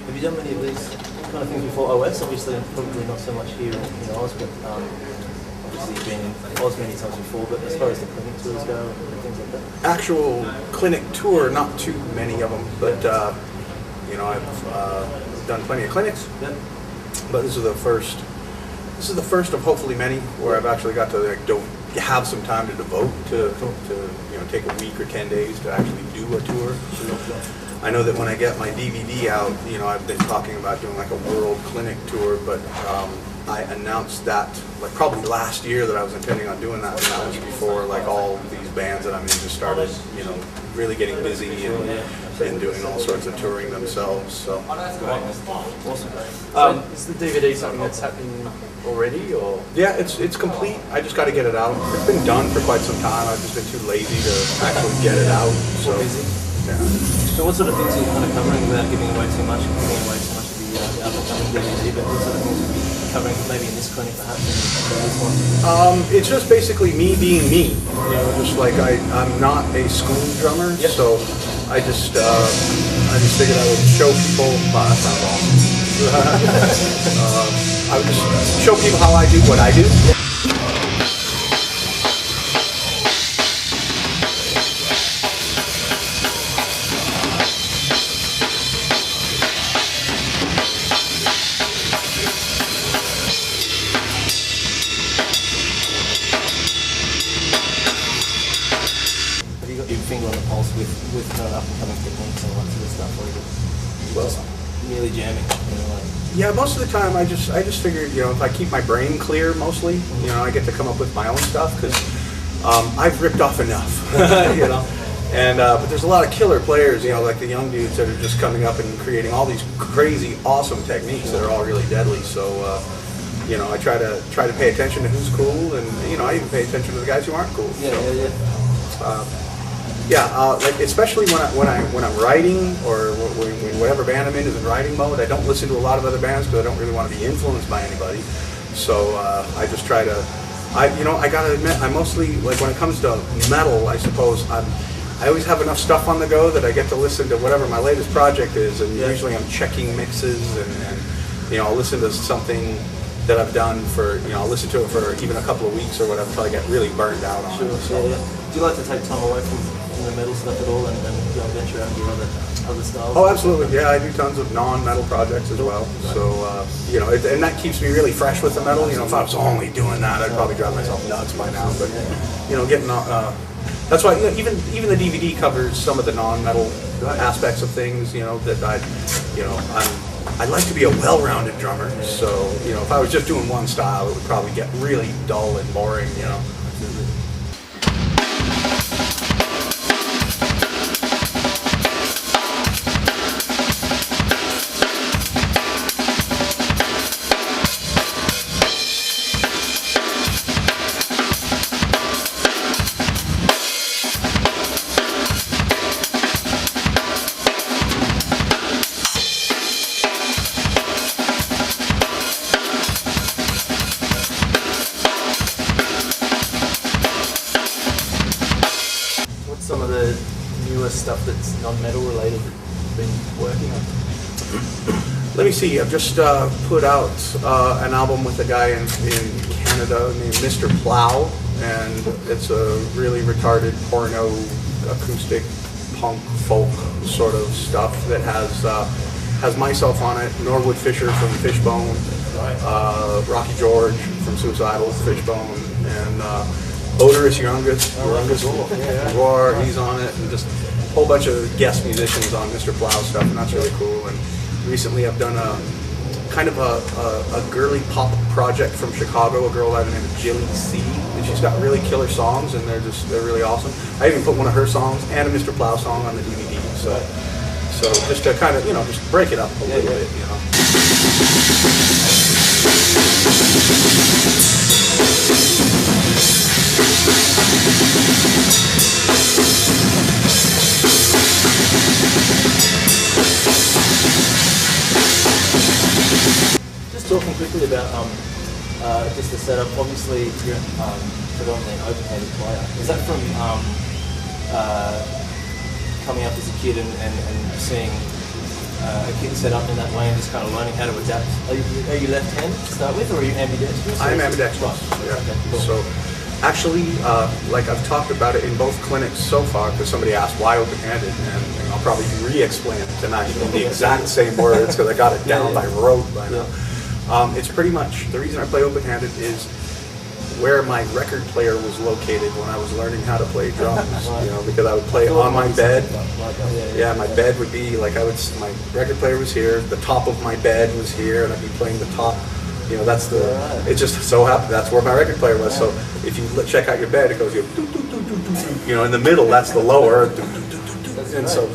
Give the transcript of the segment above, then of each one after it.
Have you done many of these kind of things before OS? Obviously, probably not so much here in Oz, but obviously you've been in Oz many times before, but as far as the clinic tours go and things like that? Actual clinic tour, not too many of them, but you know, I've done plenty of clinics. Yep. But this is the first. This is the first of hopefully many where I've actually got to like have some time to devote to you know, take a week or 10 days to actually do a tour. I know that when I get my DVD out, you know, I've been talking about doing like a world clinic tour, but I announced that like probably last year that I was intending on doing that, and that was before like all these bands that I'm in just started, you know, really getting busy and doing all sorts of touring themselves. So awesome. Is the DVD something that's happening already, or? Yeah, it's complete. I just got to get it out. It's been done for quite some time. I've just been too lazy to actually get it out. So, yeah. So what sort of things are you kind of covering without giving away too much of the up-and-coming DVD, but what sort of things are you covering maybe in this clinic perhaps, and this one? It's just basically me being me. You know, just like I'm not a school drummer, so I just figured I would show people. Wow, that sounds awesome. I would just show people how I do what I do. Have you got your finger on the pulse with kind of up-and-coming techniques and all that sort of stuff, or is it just merely jamming? You know, like? Yeah, most of the time I just figured, you know, if I keep my brain clear mostly, you know, I get to come up with my own stuff because I've ripped off enough, you know. And but there's a lot of killer players, you know, like the young dudes that are just coming up and creating all these crazy, awesome techniques that are all really deadly. So, you know, I try to pay attention to who's cool, and you know, I even pay attention to the guys who aren't cool. Like especially when I'm writing, or when whatever band I'm in is in writing mode, I don't listen to a lot of other bands because I don't really want to be influenced by anybody. So I just try to, you know, I gotta admit, I mostly, like when it comes to metal, I suppose I always have enough stuff on the go that I get to listen to whatever my latest project is, and usually I'm checking mixes and you know, I'll listen to something that I've done for, you know, I'll listen to it for even a couple of weeks or whatever until I get really burned out on it. So. Do you like to take time away from the metal stuff at all and you know, venture out and do other styles? Oh, absolutely. Yeah, I do tons of non-metal projects as well. So, you know, and that keeps me really fresh with the metal. You know, if I was only doing that, I'd probably drive myself nuts by now. But, you know, getting that's why, you know, even the DVD covers some of the non-metal aspects of things, you know, that I'd like to be a well-rounded drummer. So, you know, if I was just doing one style, it would probably get really dull and boring, you know. Some of the newest stuff that's non-metal related that you've been working on? Let me see, I've just put out an album with a guy in Canada named Mr. Plow, and it's a really retarded porno acoustic punk folk sort of stuff that has myself on it, Norwood Fisher from Fishbone, Rocky George from Suicidal, Fishbone, and Odorous Youngest, Roar, he's on it, and just a whole bunch of guest musicians on Mr. Plow stuff, and that's really cool. And recently I've done a kind of a girly pop project from Chicago, a girl by the name of Jilly C, and she's got really killer songs, and they're really awesome. I even put one of her songs and a Mr. Plow song on the DVD, so just to kind of, you know, just break it up a little bit, you know. Just talking quickly about just the setup. Obviously, you're predominantly an open-handed player. Is that from coming up as a kid and seeing a kit set up in that way and just kind of learning how to adapt. Are you left-handed to start with, or are you ambidextrous? I'm ambidextrous. Right. Yeah. Okay, cool. So actually, like I've talked about it in both clinics so far, because somebody asked why open-handed, and I'll probably re-explain it tonight in the exact same words because I got it down by rote by now. It's pretty much, the reason I play open-handed is where my record player was located when I was learning how to play drums, you know, because I would play on my bed. Yeah, my bed would be like, my record player was here, the top of my bed was here, and I'd be playing the top, you know, that's the, it just so happened, that's where my record player was. So if you check out your bed, it goes, you know, in the middle, that's the lower, and so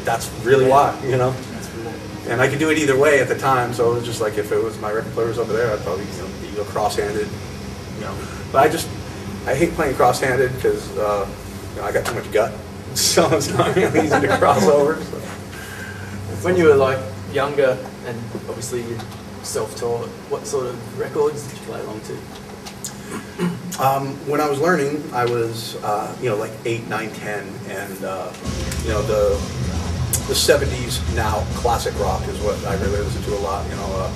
that's really why, you know. And I could do it either way at the time, so it was just like if it was my record player was over there, I'd probably be cross-handed, you know. But I hate playing cross-handed because you know, I got too much gut, so it's not really easy to cross over. So. When you were like younger and obviously you're self-taught, what sort of records did you play along to? When I was learning, I was you know, like 8, 9, 10, and you know, the 70s now classic rock is what I really listen to a lot. You know,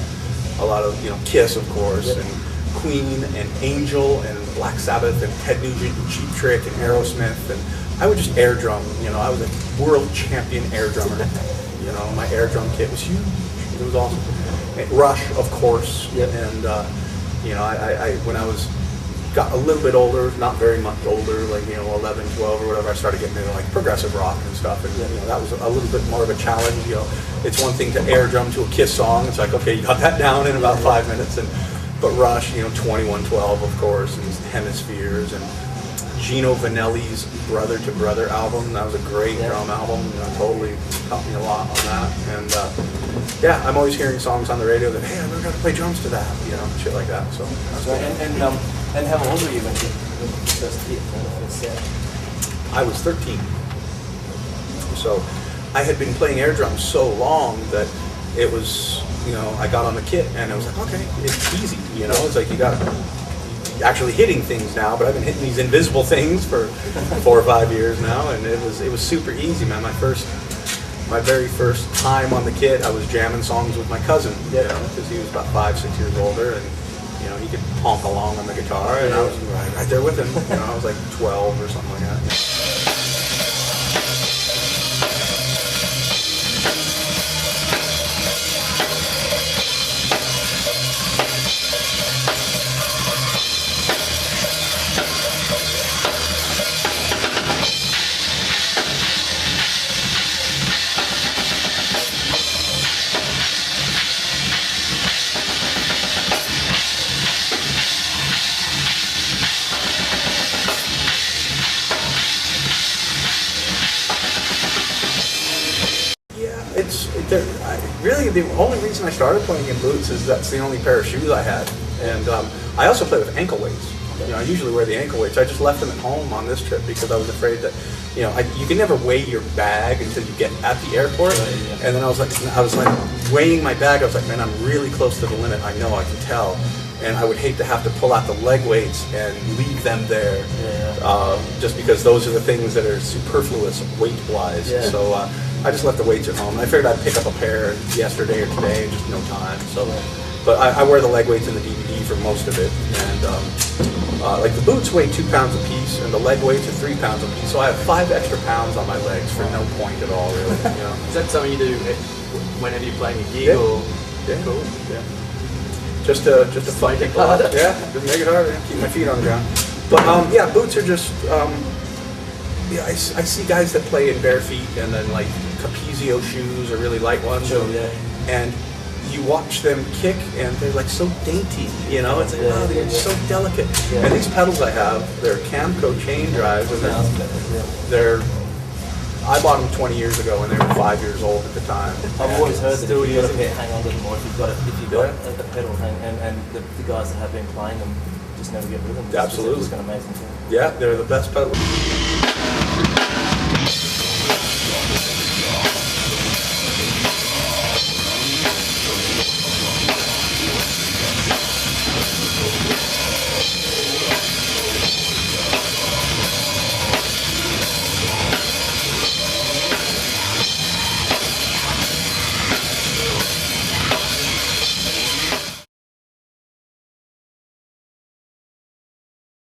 a lot of, you know, Kiss, of course, and Queen and Angel and Black Sabbath and Ted Nugent and Cheap Trick and Aerosmith, and I would just air drum. You know, I was a world champion air drummer. You know, my air drum kit was huge. It was awesome. And Rush, of course, and you know, I when I got a little bit older, not very much older, like, you know, 11, 12 or whatever, I started getting into like progressive rock and stuff, and you know, that was a little bit more of a challenge. You know, it's one thing to air drum to a Kiss song. It's like, okay, you got that down in about 5 minutes, but Rush, you know, 2112, of course, and Hemispheres, and Gino Vanelli's Brother to Brother album. That was a great drum album. You know, totally taught me a lot on that. And yeah, I'm always hearing songs on the radio that, hey, I learned how to play drums to that, you know, shit like that. So that's cool. And how old were you when you first hit the set? I was 13. So I had been playing air drums so long that it was, you know, I got on the kit and I was like, okay, it's easy, you know, it's like you got actually hitting things now, but I've been hitting these invisible things for 4 or 5 years now, and it was super easy, man. My very first time on the kit, I was jamming songs with my cousin, you know, because he was about 5, 6 years older, and you know, he could honk along on the guitar, and I was right there with him. You know, I was like 12 or something like that. Really, the only reason I started playing in boots is that's the only pair of shoes I had. And I also play with ankle weights. You know, I usually wear the ankle weights. I just left them at home on this trip because I was afraid that, you know, you can never weigh your bag until you get at the airport. And then I was like weighing my bag. I was like, man, I'm really close to the limit. I know, I can tell. And I would hate to have to pull out the leg weights and leave them there, just because those are the things that are superfluous weight-wise. So I just left the weights at home. And I figured I'd pick up a pair yesterday or today in just no time. So, but I wear the leg weights in the DVD for most of it. And like the boots weigh 2 pounds a piece, and the leg weights are 3 pounds a piece. So I have 5 extra pounds on my legs for no point at all, really. You know? Is that something you do whenever you're playing a gig, or? Cool. Yeah. Just to fight it harder. Yeah, just make it harder. Keep my feet on the ground. But yeah, boots are just. Yeah, I see guys that play in bare feet, and then like Capizio shoes or really light ones. And you watch them kick, and they're like so dainty. You know, it's like wow, they're so delicate. And these pedals I have, they're Camco chain drives, and they're I bought them 20 years ago, and they were 5 years old at the time. I've always heard that if you've got a pair, hang on to them, or if you've got a pedal hang, and the guys that have been playing them just never get rid of them. Absolutely. It's an amazing thing. Yeah, they're the best pedal.